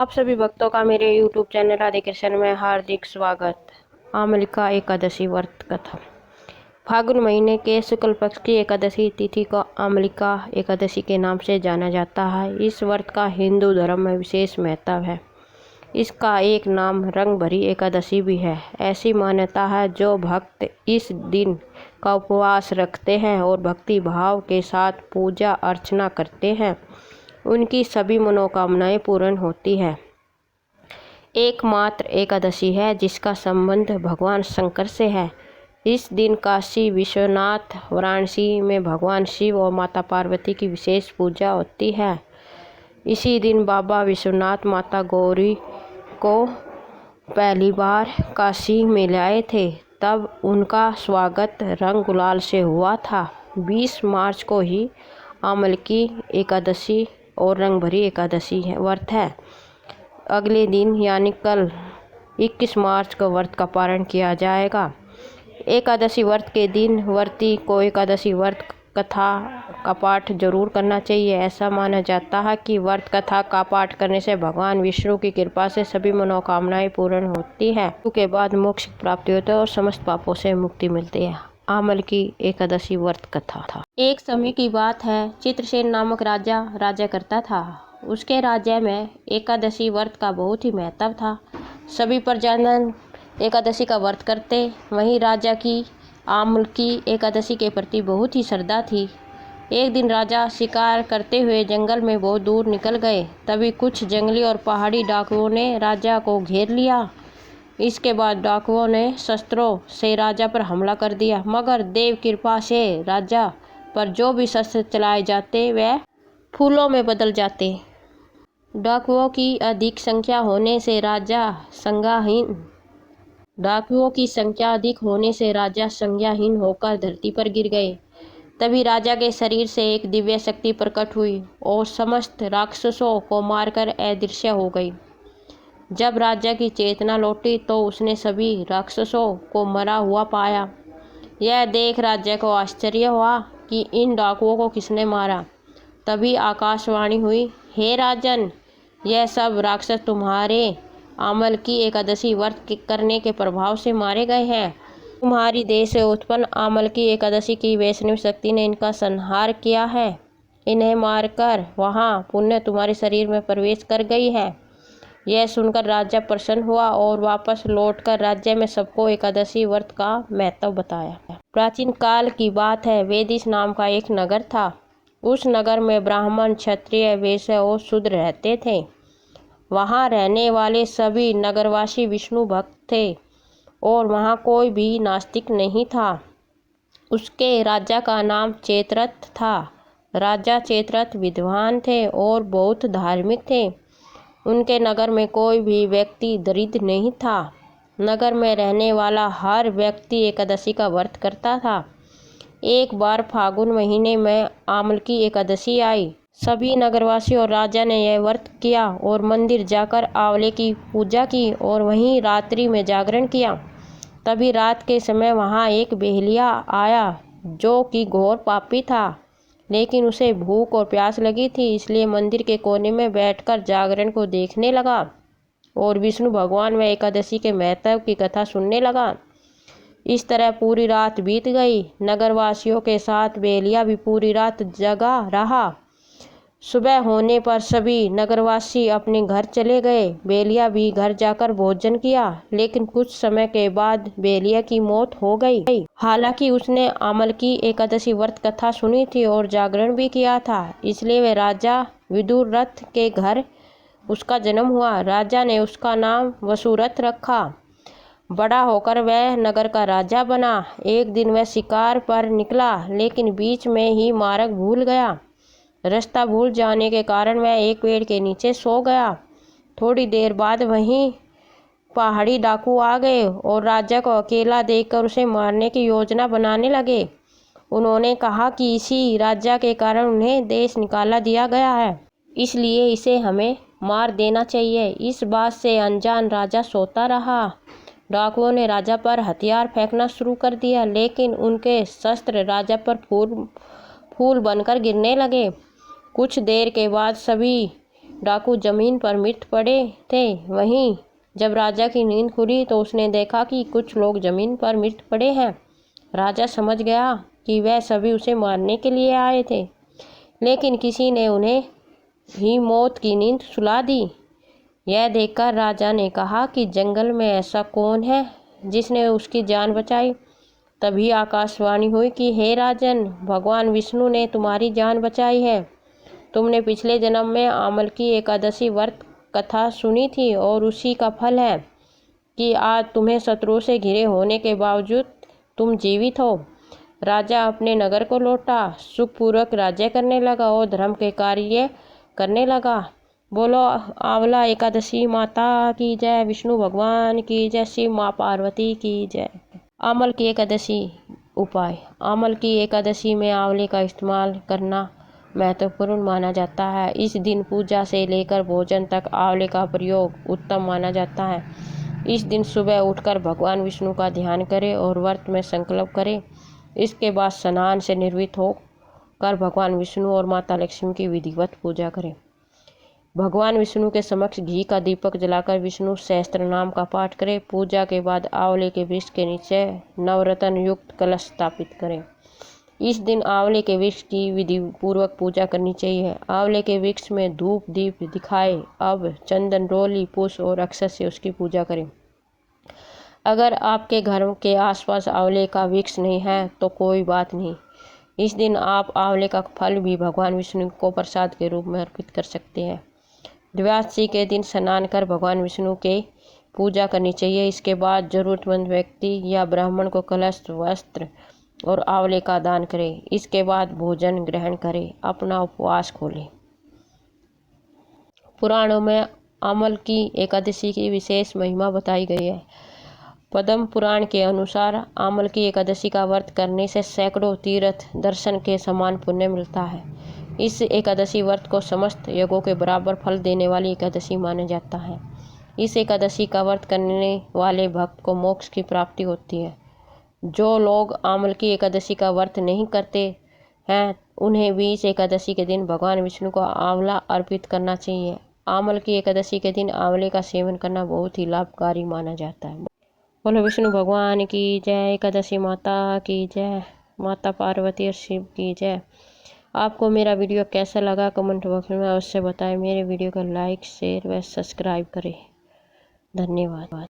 आप सभी भक्तों का मेरे YouTube चैनल राधे कृष्ण में हार्दिक स्वागत। आमलिका एकादशी व्रत कथा। फागुन महीने के शुक्ल पक्ष की एकादशी तिथि को आमलिका एकादशी के नाम से जाना जाता है। इस व्रत का हिंदू धर्म में विशेष महत्व है। इसका एक नाम रंग भरी एकादशी भी है। ऐसी मान्यता है जो भक्त इस दिन का उपवास रखते हैं और भक्ति भाव के साथ पूजा अर्चना करते हैं, उनकी सभी मनोकामनाएं पूर्ण होती है। एकमात्र एकादशी है जिसका संबंध भगवान शंकर से है। इस दिन काशी विश्वनाथ वाराणसी में भगवान शिव और माता पार्वती की विशेष पूजा होती है। इसी दिन बाबा विश्वनाथ माता गौरी को पहली बार काशी में लाए थे, तब उनका स्वागत रंग गुलाल से हुआ था। 20 मार्च को ही आमलिकी एकादशी और रंग भरी एकादशी व्रत है। अगले दिन यानी कल 21 मार्च को व्रत का पारण किया जाएगा। एकादशी व्रत के दिन व्रती को एकादशी व्रत कथा का पाठ जरूर करना चाहिए। ऐसा माना जाता है कि व्रत कथा का पाठ करने से भगवान विष्णु की कृपा से सभी मनोकामनाएं पूर्ण होती है। उसके बाद मोक्ष प्राप्ति होती है और समस्त पापों से मुक्ति मिलती है। आमलिकी एकादशी व्रत कथा था। एक समय की बात है, चित्रसेन नामक राजा करता था। उसके राज्य में एकादशी व्रत का बहुत ही महत्व था। सभी प्रजाजन एकादशी का व्रत करते। वहीं राजा की आमलिकी एकादशी के प्रति बहुत ही श्रद्धा थी। एक दिन राजा शिकार करते हुए जंगल में बहुत दूर निकल गए। तभी कुछ जंगली और पहाड़ी डाकुओं ने राजा को घेर लिया। इसके बाद डाकुओं ने शस्त्रों से राजा पर हमला कर दिया, मगर देव कृपा से राजा पर जो भी शस्त्र चलाए जाते वह फूलों में बदल जाते। डाकुओं की अधिक संख्या होने से राजा संज्ञाहीन होकर धरती पर गिर गए। तभी राजा के शरीर से एक दिव्य शक्ति प्रकट हुई और समस्त राक्षसों को मारकर अदृश्य हो गई। जब राजा की चेतना लौटी तो उसने सभी राक्षसों को मरा हुआ पाया। यह देख राजा को आश्चर्य हुआ कि इन डाकुओं को किसने मारा। तभी आकाशवाणी हुई, हे राजन, यह सब राक्षस तुम्हारे आमलिकी एकादशी व्रत करने के प्रभाव से मारे गए हैं। तुम्हारी देह से उत्पन्न आमलिकी एकादशी की वैष्णव शक्ति ने इनका संहार किया है। इन्हें मारकर वहाँ पुण्य तुम्हारे शरीर में प्रवेश कर गई है। यह सुनकर राजा प्रसन्न हुआ और वापस लौटकर राज्य में सबको एकादशी व्रत का महत्व बताया। प्राचीन काल की बात है, वेदिस नाम का एक नगर था। उस नगर में ब्राह्मण, क्षत्रिय, वैश्य और शूद्र रहते थे। वहाँ रहने वाले सभी नगरवासी विष्णु भक्त थे और वहाँ कोई भी नास्तिक नहीं था। उसके राजा का नाम चेतरथ था। राजा चेतरथ विद्वान थे और बहुत धार्मिक थे। उनके नगर में कोई भी व्यक्ति दरिद्र नहीं था। नगर में रहने वाला हर व्यक्ति एकादशी का व्रत करता था। एक बार फागुन महीने में आमलिकी एकादशी आई। सभी नगरवासी और राजा ने यह व्रत किया और मंदिर जाकर आंवले की पूजा की और वहीं रात्रि में जागरण किया। तभी रात के समय वहाँ एक बेहलिया आया जो कि घोर पापी था, लेकिन उसे भूख और प्यास लगी थी, इसलिए मंदिर के कोने में बैठकर जागरण को देखने लगा और विष्णु भगवान व एकादशी के महत्व की कथा सुनने लगा। इस तरह पूरी रात बीत गई। नगरवासियों के साथ बेलिया भी पूरी रात जगा रहा। सुबह होने पर सभी नगरवासी अपने घर चले गए। बेलिया भी घर जाकर भोजन किया, लेकिन कुछ समय के बाद बेलिया की मौत हो गई। हालांकि उसने आमलिकी एकादशी व्रत कथा सुनी थी और जागरण भी किया था, इसलिए वह राजा विदुरथ के घर उसका जन्म हुआ। राजा ने उसका नाम वसुरथ रखा। बड़ा होकर वह नगर का राजा बना। एक दिन वह शिकार पर निकला, लेकिन बीच में ही मार्ग भूल गया। रास्ता भूल जाने के कारण वह एक पेड़ के नीचे सो गया। थोड़ी देर बाद वहीं पहाड़ी डाकू आ गए और राजा को अकेला देखकर उसे मारने की योजना बनाने लगे। उन्होंने कहा कि इसी राजा के कारण उन्हें देश निकाला दिया गया है, इसलिए इसे हमें मार देना चाहिए। इस बात से अनजान राजा सोता रहा। डाकुओं ने राजा पर हथियार फेंकना शुरू कर दिया, लेकिन उनके शस्त्र राजा पर फूल बनकर गिरने लगे। कुछ देर के बाद सभी डाकू जमीन पर मृत पड़े थे। वहीं जब राजा की नींद खुली तो उसने देखा कि कुछ लोग जमीन पर मृत पड़े हैं। राजा समझ गया कि वह सभी उसे मारने के लिए आए थे, लेकिन किसी ने उन्हें ही मौत की नींद सुला दी। यह देखकर राजा ने कहा कि जंगल में ऐसा कौन है जिसने उसकी जान बचाई। तभी आकाशवाणी हुई कि हे राजन, भगवान विष्णु ने तुम्हारी जान बचाई है। तुमने पिछले जन्म में आमल की एकादशी व्रत कथा सुनी थी और उसी का फल है कि आज तुम्हें शत्रुओं से घिरे होने के बावजूद तुम जीवित हो। राजा अपने नगर को लौटा, सुखपूर्वक राज्य करने लगा और धर्म के कार्य करने लगा। बोलो आंवला एकादशी माता की जय, विष्णु भगवान की जय, शिव माँ पार्वती की जय। आमल की एकादशी उपाय। आमल की एकादशी में आंवले का इस्तेमाल करना महत्वपूर्ण माना जाता है। इस दिन पूजा से लेकर भोजन तक आंवले का प्रयोग उत्तम माना जाता है। इस दिन सुबह उठकर भगवान विष्णु का ध्यान करें और व्रत में संकल्प करें। इसके बाद स्नान से निर्वृत्त होकर भगवान विष्णु और माता लक्ष्मी की विधिवत पूजा करें। भगवान विष्णु के समक्ष घी का दीपक जलाकर विष्णु सहस्त्र नाम का पाठ करें। पूजा के बाद आंवले के वृक्ष के नीचे नवरत्न युक्त कलश स्थापित करें। इस दिन आंवले के वृक्ष की विधि पूर्वक पूजा करनी चाहिए। आंवले के वृक्ष में धूप दीप दिखाए, अब चंदन, रोली, पुष्प और अक्षत से उसकी पूजा करें। अगर आपके घर के आसपास आंवले का वृक्ष नहीं है तो कोई बात नहीं। इस दिन आप आंवले का फल भी भगवान विष्णु को प्रसाद के रूप में अर्पित कर सकते हैं। द्वादशी के दिन स्नान कर भगवान विष्णु के पूजा करनी चाहिए। इसके बाद जरूरतमंद व्यक्ति या ब्राह्मण को कलश, वस्त्र और आंवले का दान करें। इसके बाद भोजन ग्रहण करें, अपना उपवास खोलें। पुराणों में आमल की एकादशी की विशेष महिमा बताई गई है। पद्म पुराण के अनुसार आमल की एकादशी का व्रत करने से सैकड़ों तीर्थ दर्शन के समान पुण्य मिलता है। इस एकादशी व्रत को समस्त यज्ञों के बराबर फल देने वाली एकादशी माना जाता है। इस एकादशी का व्रत करने वाले भक्त को मोक्ष की प्राप्ति होती है। जो लोग आमल की एकादशी का व्रत नहीं करते हैं उन्हें भी इस एकादशी के दिन भगवान विष्णु को आंवला अर्पित करना चाहिए। आमल की एकादशी के दिन आंवले का सेवन करना बहुत ही लाभकारी माना जाता है। बोलो विष्णु भगवान की जय, एकादशी माता की जय, माता पार्वती और शिव की जय। आपको मेरा वीडियो कैसा लगा कमेंट बॉक्स में अवश्य बताएं। मेरे वीडियो को लाइक, शेयर व सब्सक्राइब करें। धन्यवाद।